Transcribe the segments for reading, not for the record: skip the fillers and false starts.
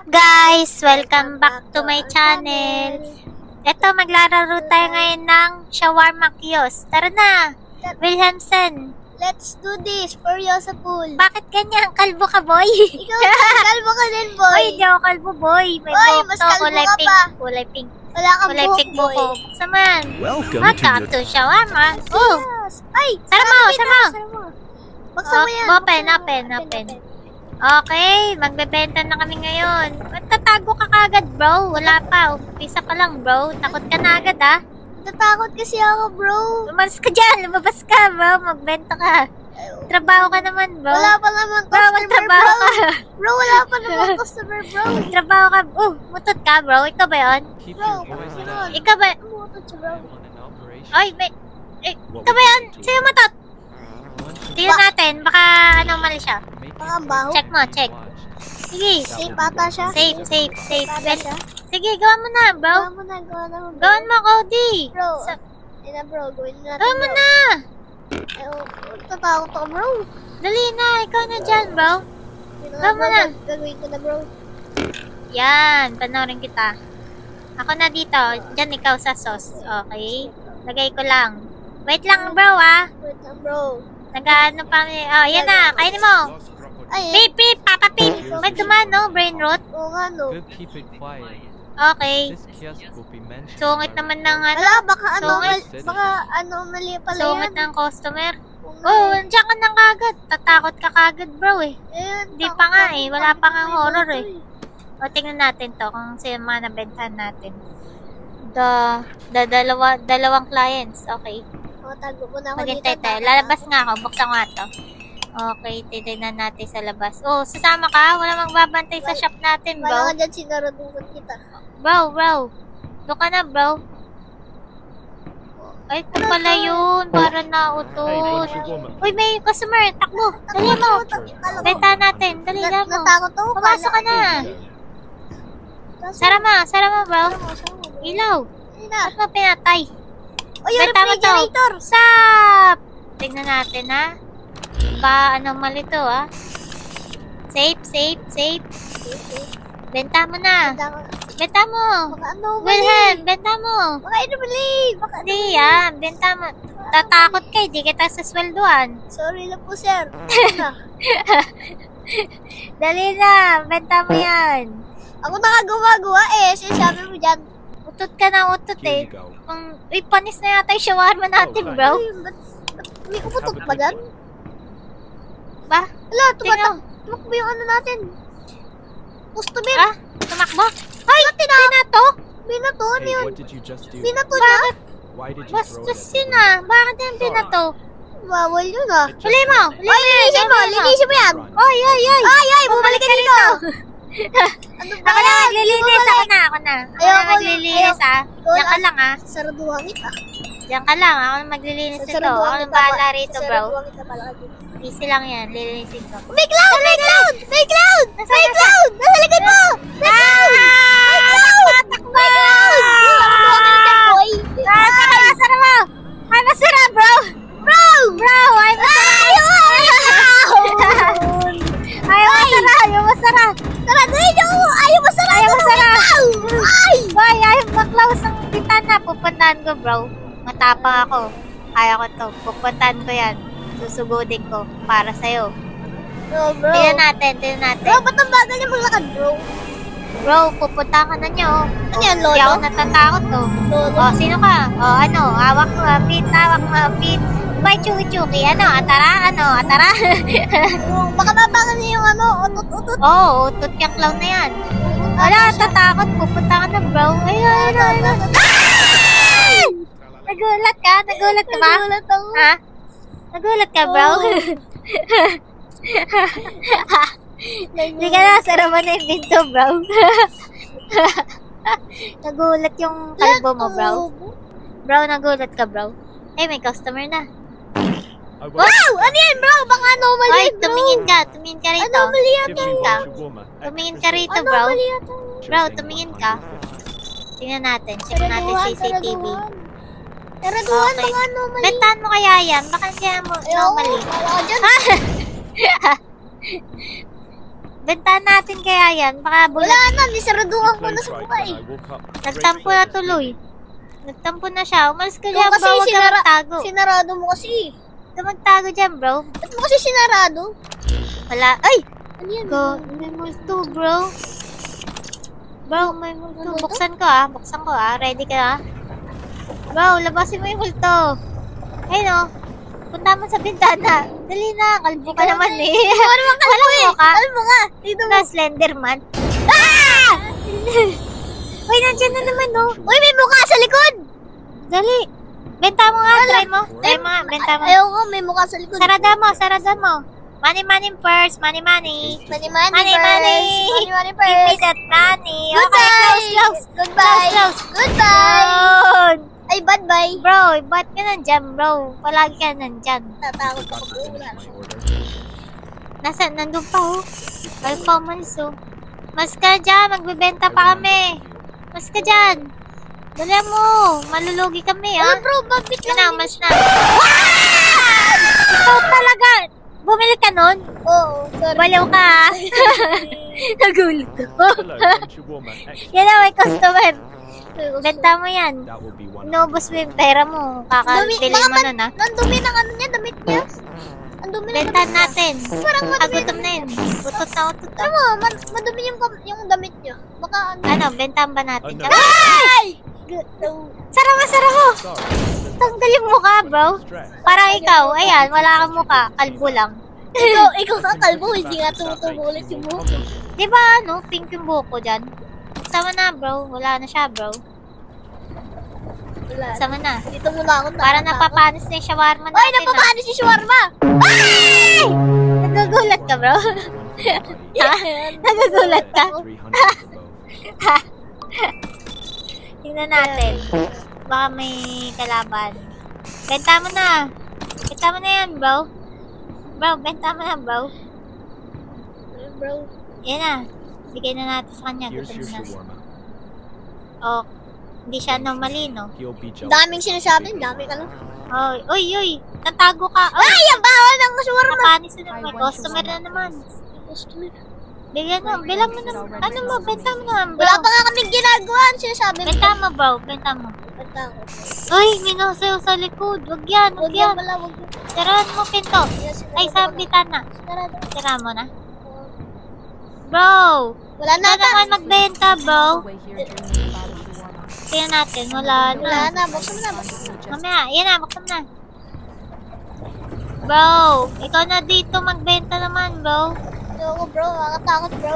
up guys? Welcome back to my channel. Ito, maglalaro tayo ngayon ng shawarma kiosk. Tara na, Wilhelmsen. Let's do this, Furiosa Pool. Bakit ganyan? Kalbo ka, boy? Ikaw, kalbo ka din, boy. Oy, di ako kalbo, boy. May Oy, buhok mas to, kalbo kulay ka pink. pa. Kulay pink. Wala kang Kulay buhok, pink boy. buhok. Saman. Welcome Welcome to shawarma. Oh, Yes. Ay, Sara mo, sara mo. Baksa mo yan. Open. Okay, magbebenta na kami ngayon. Tatago ka kagad, bro. Wala pa. Umpisa pa lang, bro. Takot ka na agad, ah. Natatakot kasi ako, bro. Lumabas ka dyan. Lumabas ka, bro. Magbenta ka. Trabaho ka naman, bro. Wala pa naman Bro, customer, magtrabaho bro. ka. Bro, wala pa naman customer, bro. Trabaho ka. Mutot ka, bro. Ikaw ba yun? Keep Bro, your voice ano? down. Ikaw ba? Umutot siya, bro. I'm on an operation. Ay, may... Ikaw ba yun? Sa'yo mutot? Tingnan natin. Baka ano mali siya. Baka ang baho. Check mo, check. Sige. Safe ata siya. Safe. Safe ata siya. Sige, gawa mo na, bro. Gawa mo na, gawa na. Bro. Gawan mo, Cody. Bro, Sa- yun na, bro. Gawin na natin, Gawan mo bro. na. Ay, tatakot ako, bro. Dali na. Ikaw na dyan, bro. Yun na, Gawa mo bro. na. Gagawin ko na, bro. Yan. Panoorin kita. Ako na dito. Dyan ikaw sa sauce. Okay. Lagay ko lang. Wait lang, bro, ah. Wait lang, bro. Nag-ano pa kami. Oh, yan na. Kainin mo. Ay, Pip. Papa Pip. May dumaan, no? Brain rot. oo nga, no. Good, keep it quiet. Okay. This kiosk will be mentioned. Sungit naman ng ano. Wala, baka Sungit. mali pala Sungit yan. ng customer. Oo nga, Oh, eh. nandiyan ka nang kagad. Tatakot ka kagad, bro, eh. Ayun, Di takot pa nga, ako. eh. Wala pa nga Takot horror, ako, eh. O, tingnan natin to kung sino mga nabentahan natin. Dalawang clients. Okay. Tago mo na ako Maghintay dito. tayo. Lalabas nga ako. Buksan ko nga to. Okay, titignan natin sa labas. Oh, sasama ka? Wala magbabantay sa shop natin, Wala bro. ka dyan, sinaradungan kita. Bro. Doon ka na, bro. Ay, ito pala yun. Para nautos. Uy, may customer. Takbo. Dali mo. Benta natin. Dali na mo. Natakot ako. Pumasok ka na. Sara mo, bro. Ilaw. Ba't mo pinatay? O, yung Benta mo to. refrigerator. Sap! Tignan natin, ha? Ba, ano mali to, ha? Safe. Benta mo na. Benta mo. Baka ano, Wilhelm, benta mo. Baka inumali. Baka Hindi, ha? Benta mo. Tatakot ka, di kita sasweldoan. Sorry na po, sir. Ano na? Dali na, benta mo yan. Ako nakagawa eh. Sinasabi mo dyan. Utot ka na utot, Here eh. you go. Panis na yata yung shawarma natin, bro. Ay, ba't may umutot pa dyan? Ba? Wala, Tingnan. tumakbo yung ano natin. Customer. Ah, tumakbo? Ay, binato? Binato, ano Hey, yun? what did you just do? Binato niya? Why did you throw Bastos it? yun, ah. Bakit yan binato? Bawal yun ah. It just Huli mo! happened. Linisin mo yan. Run. Oy! Ay, bumalik ka dito. Ano ba Ako na yan? maglilinis, ako na. Ako na Ayoko, maglilinis, ah. Diyan ka lang, ah. Saraduhan kita. Diyan ka lang, ako na maglilinis nito. Ako na bahala rito, bro. Saraduhan kita pala. Easy lang yan, lilinisin ko. May cloud! May cloud! May cloud! May cloud! Nasa likod mo! May cloud! Takbo! Boy! Sara mo! Ay, masara, bro! Bro! Ay, masara! Ayaw masara! Tara, dahil ako! Ayaw masara! Ayaw masara! Ay! Boy, ayaw maklaus ang bitana. Pupuntahan ko, bro. Matapang ako. Kaya ko to. Pupuntahan ko yan. Susugudin ko para sa'yo. No, bro. Tingnan natin. Bro, ba't ang bagal niya maglakad, bro? Bro, pupuntahan ka na niyo. Ano yan, Hindi ako lolo? natatakot, to. Lolo? O, sino ka? O, ano? Hawak mo, hapit. Bye, chuki-chuki. Atara? Baka babagal niya yung ano, utot-utot. Oo, utot yung clown na yan. Wala, tatakot. Pupunta ka na, bro. Ayun. Nagulat ka? Nagulat ka ba? Nagulat ako. Ha? Nagulat ka, bro? Hindi ka na, saraman na yung pinto, bro. Nagulat yung kalbo mo, bro. Bro, nagulat ka, bro. Eh, may customer na. I will Wow! Ano yan, bro? Baka anomaly, Oy, bro. tumingin ka rito. Anomaly give yata you yun. ka. shawarma. Tumingin Extra ka rito, sauce. bro. Anomaly yata. Bro, tumingin ka. Tingnan natin. Check natin CCTV. Taraduhan, Okay. baka anomaly. Bentahan mo kaya yan? Baka hindi mo Ayaw, normally. wala ka dyan. Bentahan natin kaya yan. Baka Wala bulat. na, nisaraduhan ko Played na sa right buka when eh. I woke up. Nagtampo na tuloy. Nagtampo na siya. Umalis ka Ikaw dyan, kasi bro. Huwag ka magtago. Huwag sinarado mo kasi. ka magtago dyan, bro. Ba't mo kasi sinarado? Wala. Ay! Ano yan? Go. May multo, bro. Bro, may multo. May multo? Buksan ko ah. Buksan ko ah. Ready ka ah. Bro, labasin mo yung multo. Ayun oh. Punta mo sa bintana. Dali na. Kalbo ka naman eh. Ano naman kalbo Walang eh? mukha. Kalbo nga. Dito mo. Na Slenderman. Ah! Uy, nandiyan na naman oh. Uy, may mukha sa likod! Dali. Benta mo nga. Try mo. Try mo nga. Benta mo. Ayaw ko, may mukha sa likod. Sarada mo. Sarada mo. Money, money, purse. Money, money. Money, Money, money, money. Money, money, Give me purse. that money. Okay, Goodbye. close, close. Goodbye. Close, Goodbye. Yun. Ay, bad bye. Bro, ba't ka nandyan, bro? Palagi ka nandyan. Tatakot ako, Forgot to bro. finish my order. Nasaan? Nandun pa, oh. Ay, pamalis, oh. Mas ka dyan. Magbebenta pa kami. Mas ka dyan. Dali mo. Malulugi kami, Ano, ah. bro, babit Yun na, lang. mas na. Ikaw talaga. Bumili ka nun? Oo, sorry. Baliw ka, ah. Nagulat ako. Hello, don't you want my extra? Yan na, may customer. Benta mo yan. That will be one. Inubos mo yung pera mo. Kakabili mo nun, ah. Nandumi ng ano niya, damit niya. Ang dumi ng Bentahan natin. Parang madumi. Agutom na yun. Utot na utot, ah. Ano mo, madumi yung damit niya. Baka ano. Ano, bentahan ba natin? Oh, no. Ay! Sara mo, sara mo! Sorry. Tanggalin mo ka, bro. Stress. Parang ikaw, ayan, wala kang mukha, kalbo lang. Ikaw ka kalbo, hindi nga tumutubo ulit yung buhok. Di ba, ano, pink yung buhok ko dyan? Sama na, bro. Wala na siya, bro. Wala. Sama na. Dito muna ako. Para napapanis na yung shawarma Ay, natin, napapanis si shawarma! Ay! Nagugulat ka, bro? Ha? Nagugulat ka? 300 below. Tingnan natin. Baka may kalaban. Benta mo na. Benta mo na yan, bro. Bro, benta mo na, bro. Bro. Yan na. Bigay na natin sa kanya. Here's Gutom your na. shawarma. Oh, hindi siya anomaly, no? He'll be jealous. Daming sinasabi, dami ka lang. Oy, oy, oy. Natago ka. Oy, Ay, ang bawal ng shawarma! napanis na. May customer na naman. Bigyan mo. Bilang mo na. Ano mo? Benta mo na, bro. Wala pa nga kaming ginagawa. Ang sinasabi mo. Benta mo, bro. Benta mo. Benta ko. Uy, minasayaw sa likod. Wag yan, wag Huwag yan yan. pala, huwag yan. Sarahan mo pinto. Ay, sa bitana. Sarado. Sira mo na. Bro! Wala na Ikaw ata. naman magbenta, bro. Way here during the battle shawarma. Tingnan natin. Wala Wala na. na, buksan mo na. Buksan mo na. Mamaya, yan na. Buksan na. Bro, ikaw na dito magbenta naman, bro. Ayoko, bro. Nakakatakot, bro.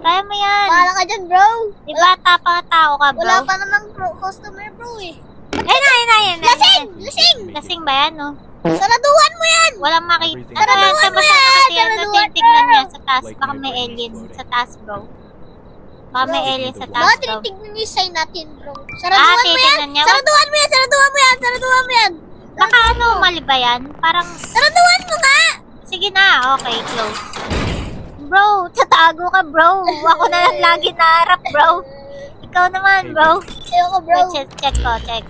Kaya mo yan. Bahala ka dyan, bro. Di ba tapa tao ka, bro? Wala pa namang customer, bro, eh. Ayun na, ayun na, ayun na. Lasing! Lasing! Lasing ba yan, no? Saraduhan mo yan! Walang makita. Everything. Ano yan? Sa Saraduhan mo basta yan! nakatiyan na Saraduhan tinitignan mo! niya sa taas. Like Baka my may brain alien exploded. sa taas, bro. Baka may alien sa Baka taas, bro. tinitignan niyo yung sign natin, bro. Saraduhan mo yan! titignan niya. Saraduhan mo yan! Saraduhan mo yan! Saraduhan mo yan! Baka ano, mali ba yan? Parang, Saraduhan mo nga! sige na. Okay, close. Bro, tatago ka, bro. Ako na lang lagi naharap, bro. Ikaw naman, bro. Ayoko, bro. Check, check ko, check.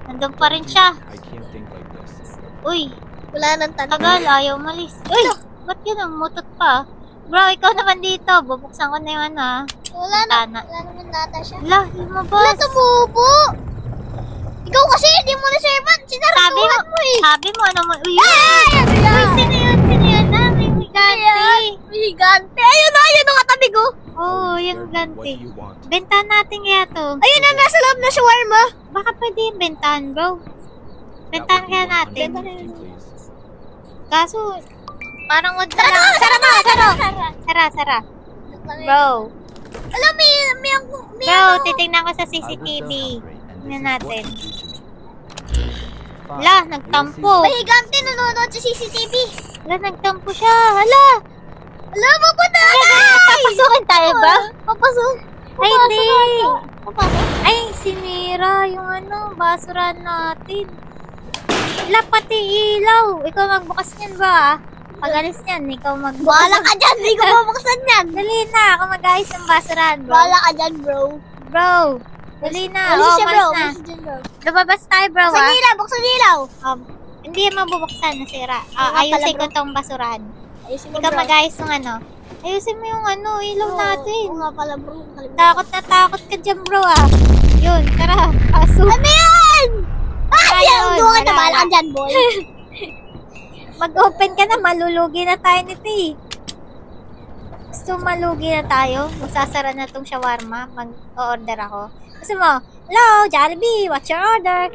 Nandun pa rin siya. I can't think like this. Uy, Wala nang tanong. tagal, ayaw malis. Uy, ba't yun ang mutot pa? Bro, ikaw naman dito. Bubuksan ko na yung ano, ha. Wala na. Tana. Wala naman nata siya. Lah, Wala lumabas. tumubo! Ikaw kasi, hindi mo na servant. Sabi Sinaraduhan mo, mo eh. sabi mo, ano mo, uy, Ay! Ano uy, yan? sino yun, sino yun, ah, may higanti. May higante. Ayun na, ayun ang katabi ko. Oo, yung Sir, what higanti. do you want? Bentahan natin kaya to. Ayun na, nasa loob na shawarma. Baka pwede yung bentahan, bro. That Bentahan would be kaya natin. 150, please. Kaso, parang wag na lang. Sara mo, sara. Sara, sara. Bro, Alam, may bro, titingnan ko sa I was so CCTV. hungry, and Tingnan this is what natin. you do to me. Fine, Lah, we'll nagtampo. May higante nanonood sa CCTV. Lah, nagtampo siya. Hala! Alam, mapunta ka! Papasukin tayo ba? Papasok. Ay, hindi. Papasok. Ay, sinira yung ano, basurahan natin. La, pati ilaw. Ikaw magbukas niyan ba? Ah? Pag alis niyan, ikaw magbukas. Bahala ka dyan. Hindi ko mabuksan yan. Dali na, ako mag-ayos ng basurahan, bro. Bahala ka dyan, bro. Bro, dali na. Alis Oh, siya, bro. malis na. Alis dyan, bro. Lumabas tayo, bro, Buksan ah. ilaw, buksan ilaw. Hindi yan mabubuksan, nasira. Oo nga pala, Ayusin ko bro. tong basurahan. Ayusin mo, Ikaw bro. mag-ayos ng ano. Ayusin mo yung ano, ilaw natin. Oo nga pala bro. Nakalimutan. Takot na takot ka dyan, bro, ah. Yun, tara, pasok. Ano yan? Ay, Ayun, yan! Doon ka na, wala bahala ka dyan, boy. Mag-open ka na, malulugi na tayo nito eh. Gusto mo malugi na tayo? Magsasara na tong shawarma. Mag-order ako. Gusto mo, hello, Jollibee, what's your order?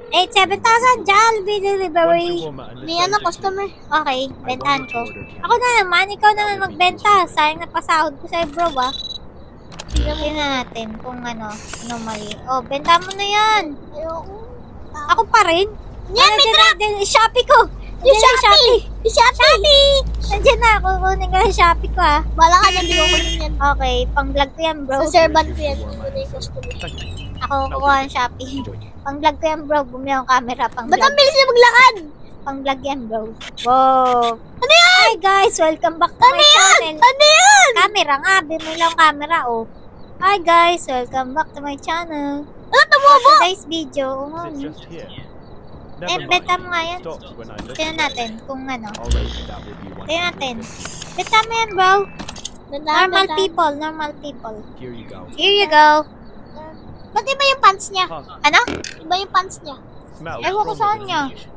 87,000 Jollibee delivery. May ano, customer. Okay, bentahan ko. Ako na naman, ikaw naman magbenta. Sayang na pasahod ko sa'yo, bro, ah. Tingnan natin kung ano mali. Oh, benta mo na yan. Ayoko. Ako pa rin. Yan, may truck! Shopee ko! Yung Shopee! Yung Shopee! Nandiyan na, kukunin ko yung Shopee ko, ah. Bala ka dyan, di ko kunin yan. Okay, pang-vlog ko yan, bro. Sa servant ko yan. Ito na yung customer. Ako kukuha ng Shopee. Pang-vlog ko yan, bro. Bumili akong camera, Ba't pang-vlog. ang bilis na maglakad? Pang-vlog yan, bro. Wow. Ano yan? Hi, guys. Welcome back to my channel. Ano yan? Camera nga. Bumili akong camera, oh. Hi, guys. Welcome back to my channel. Ano, tumubo? Today's video. Oh, Is it just here? eh, Never beta mind. mo nga yan. Stopped when I looked. Tingnan natin kung ano. Alright, that will be one. Tingnan natin. Beta mo yan, bro. Normal Benta. people. Normal people. Here you go. Here you go. Ba't iba yung pants niya? Huh. Ano? Iba yung pants niya. Smells Ewan ko stronger saan than niya. usual.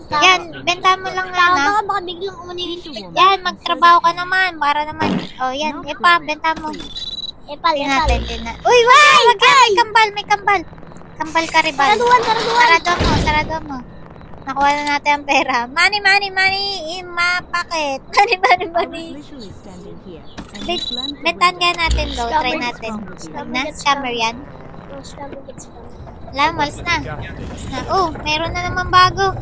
Yan, benta mo lang yan, Tama ha? ka, baka biglang umanin yung Yan, magtrabaho ka naman. Para naman. Oh, yan. Epa, benta mo. Epal, Tingnan epal. natin. Uy, wag! Wag yan! May kambal, may kambal. Kambal karibal. Saraduan, saraduan. Sarado mo. Nakuha na natin ang pera. Money, money, money in my pocket. Money, money, money. Bentan kaya natin, bro. Try natin. Wag na, scammer yan. Oh, scammer gets scammer. Wala, malis na. Gas Malis na. Oh, meron na naman bago.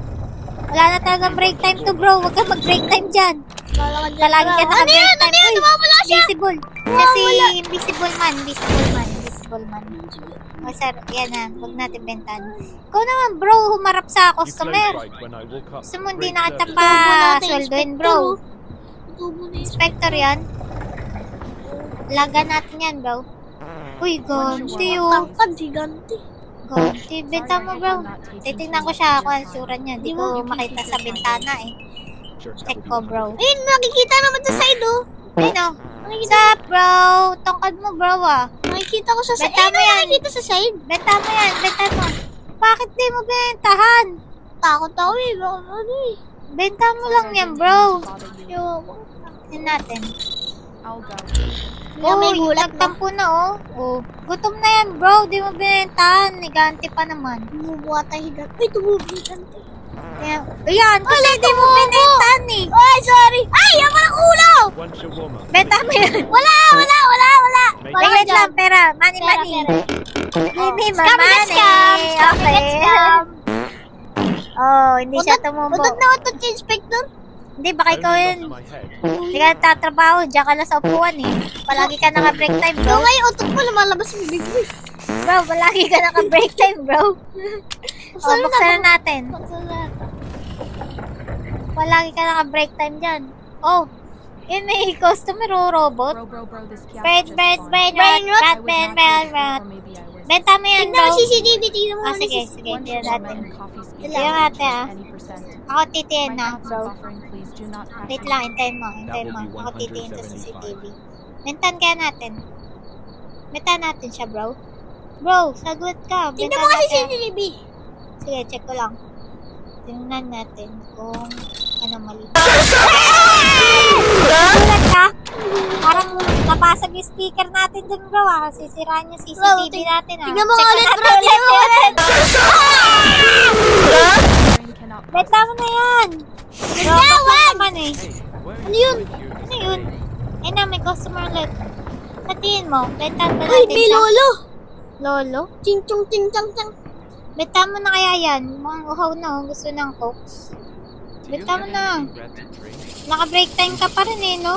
Wala na talagang break time to, bro. Huwag kang mag-break time dyan. Bala ka dyan. Palagi ka Ano naka-break yan? time. Ano yan? Uy, Nawawala siya. Invisible. Kasi invisible man. Invisible man. Invisible man. O, sir, yan na. Huwag natin bentan. Ikaw naman, bro. Humarap sa You played customer. right when I woke up. Gusto mo hindi Great na kita service. pa natin, sweldoin, inspector, bro. oh. Tubo na yun. Inspector yan. Laga natin yan, bro. Uy, ganti oh. Tangkad, gigante. Ganti. Benta mo, bro. Titignan ko siya ako ang sura niya. Hindi ko makita sa bintana eh. Sure, that Check will be ko, one. bro. Ayun, nakikita naman sa side, oh. Ayun oh. What's up, bro? Tongkad mo, bro, ah. Nakikita ko sa side. Benta mo yan. Nakikita sa side. Benta mo yan. Benta mo. Bakit di mo bentahan? Takot ako eh. Baka ano eh. Benta mo lang yan, bro. Ayoko. Tingnan natin. I'll go. Bigla may gulat, no? nagtampo na, oh. Oh. Gutom na yan, bro. Di mo binentahan. Niganti pa naman. Tumubuha tayo higante. Ay, tumubuha higante. Ayan, kasi di mo binentahan eh. Ay, sorry. Ay, yaman ang ulo. One shawarma. Benta mo yan. Wala. Make Wala Wait dyan. lang, pera. Money, Pera, money. pera. Give me my Scam, get money. scam. Scam, Okay. get scam. Oh, hindi siya tumumbo. Utot na utot si Inspector. Hindi, baka ikaw Only yun. lost my head. Hindi ka tatrabaho. Diyan ka lang sa upuan eh. Palagi ka naka-break time, bro. Bro, ngayon utot mo lumalabas yung bibig mo. Bro, palagi ka naka-break time, bro. Oh, buksan na natin. Palagi ka naka-break time dyan. Oh, yun may customer o robot. Bro, this kiosk Bread, just bread, fallen. bread, Brain bread, rot? bread, I was bread, not bread, really sure, bread. or maybe I was. Benta mo yan, Tignan bro. mo CCTV, tignan mo Ah, muna sige, CCTV. sige. One Tignan shawarma natin. and coffee speed. Tignan natin, ah. Any percent. Ako titiin My na, apps bro. buffering, please do not crash Wait me. lang, hintayin mo, hintayin That mo. will be Ako titiin sa 175. CCTV. Bentan kaya natin. Bentan natin siya, bro. Bro, sagot ka. Tignan Bentan mo kasi natin. CCTV. Sige, check ko lang. Tingnan natin kung ano mali. Gulat ka? Parang napasag yung speaker natin dun, bro, ah. Sisiraan yung CCTV natin, ah. Tignan mo Check ulit, natin bro. Tignan mo ulit. Brain cannot Benta mo na yan! Bro, wag! naman eh. Hey, where are Ano you yun? with you Ano this yun? day? Eh na, may customer ulit. Patiin mo. Benta mo Ay, natin may siya. lolo. Lolo? Ching chong ching chang chang. Benta mo na kaya yan. Mukhang uhaw na, oh. Gusto ng cokes. Do you Benta mo have na. anything red to drink? Naka-break time ka pa rin eh, no?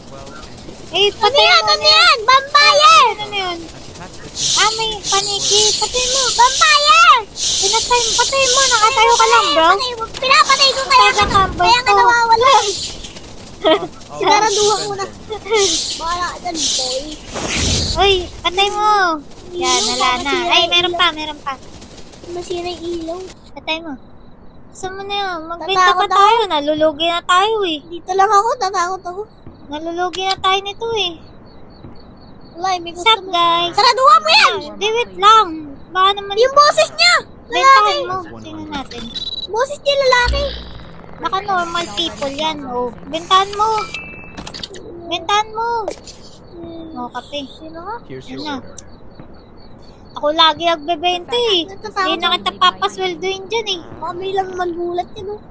Well, Eh, Ano patay yan? mo Ano yan? Vampire! Ano na yun? attach Ah, may paniki. Patay mo. Vampire! Pinatay mo. Patay mo. Nakatayo ka lang, bro. Patay mo. Pinapatay ko kaya ka Kaya kaya ka nawawala. the Siguraduhan ko na. Bahala ka dyan, boy. Uy, patay mo. Yan, wala na. Ay, meron pa, meron pa. Masira yung ilaw. Patay mo. Gusto mo na yun. Magbenta pa Tatakot ako. tayo. Nalulugi na tayo eh. Dito lang ako, tatakot ako. Nalulugi na tayo nito eh. Wala, may gusto Sup mo. guys? Saraduhan mo yan! Hindi, wait lang. Baka naman... Yung boses niya! Bentahan mo. Tingnan natin. Boses niya lalaki. Naka normal people yan. Oh, bentahan mo. Bentahan mo. Oh, kape. Sino ka? Here's Yan your na. order. Ako lagi nagbebenta eh. Hindi na kita papasweldoin dyan eh. Baka may lang magulat yan, oh.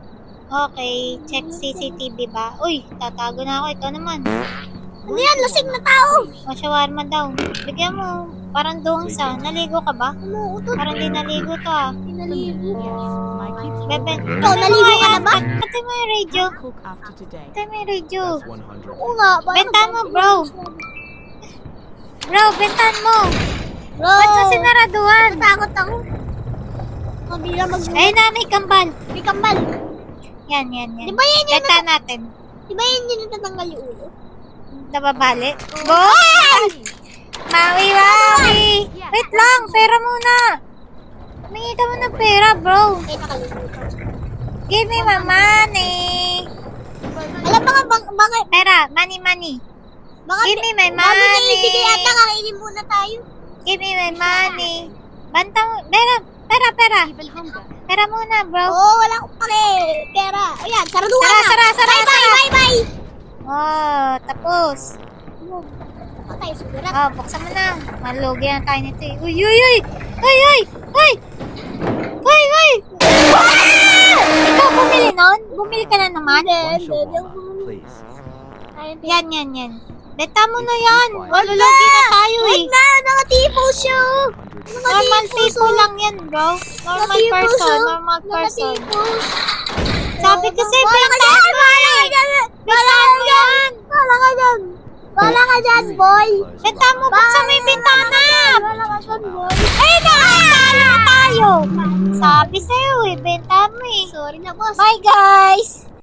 Okay, check CCTV ba? Uy, tatago na ako. Ito naman. Ano yan? Lasing na tao! O, shawarma daw. Bigyan mo. Parang dungsa. Naligo ka ba? Ano, utot? Parang di naligo to ah. Pinaligo. My kids Beben. Ikaw, naligo ka na ba? Pati mo yung radio. cook after today. Pati mo yung radio. That's 100. Oo nga. Bentahan mo, bro. Bro, bentahan mo. Bro! Ba't mo sinaraduhan? Natakot ako. Mabila magulat. Ayun na, may kambal. May kambal. Yan, yan, yan. Di ba yan yung Bentahan natin. Di ba yan yung natatanggal yung ulo? Nababali. Boy! Mawi, mawi! Wait lang, pera muna. Humingi ka mo ng pera, bro. Eh, nakalimutan. Give me my money. Alam ba nga, baka, Pera, money, money. baka, Give me my baka may money. naibigay yata, kakainin muna tayo. Give me my money. Banta mo. Pera. Even hunger. Pera muna, bro. Oo, wala akong pake. Pera. Ayan, saraduhan na. Sara. Bye. Oh, tapos. Baka tayo sumirat. Oh, buksan mo na. Malugi na tayo nito eh. Uy! Ikaw bumili nun? Bumili ka na naman? One shawarma, please. Yan. Benta mo na yan. Malulugi na tayo eh. Wait na, nakatipo siya. 100. Normal people lang yan, bro. Normal person. Sabi ko sa'yo, benta mo eh. Benta mo yan. Wala ka dyan, boy. Benta mo, buksan mo yung bintana. Wala ka dyan, boy. Ay, nakatalo na tayo. Sabi sa'yo eh, benta mo eh. Sorry na, boss. Bye guys!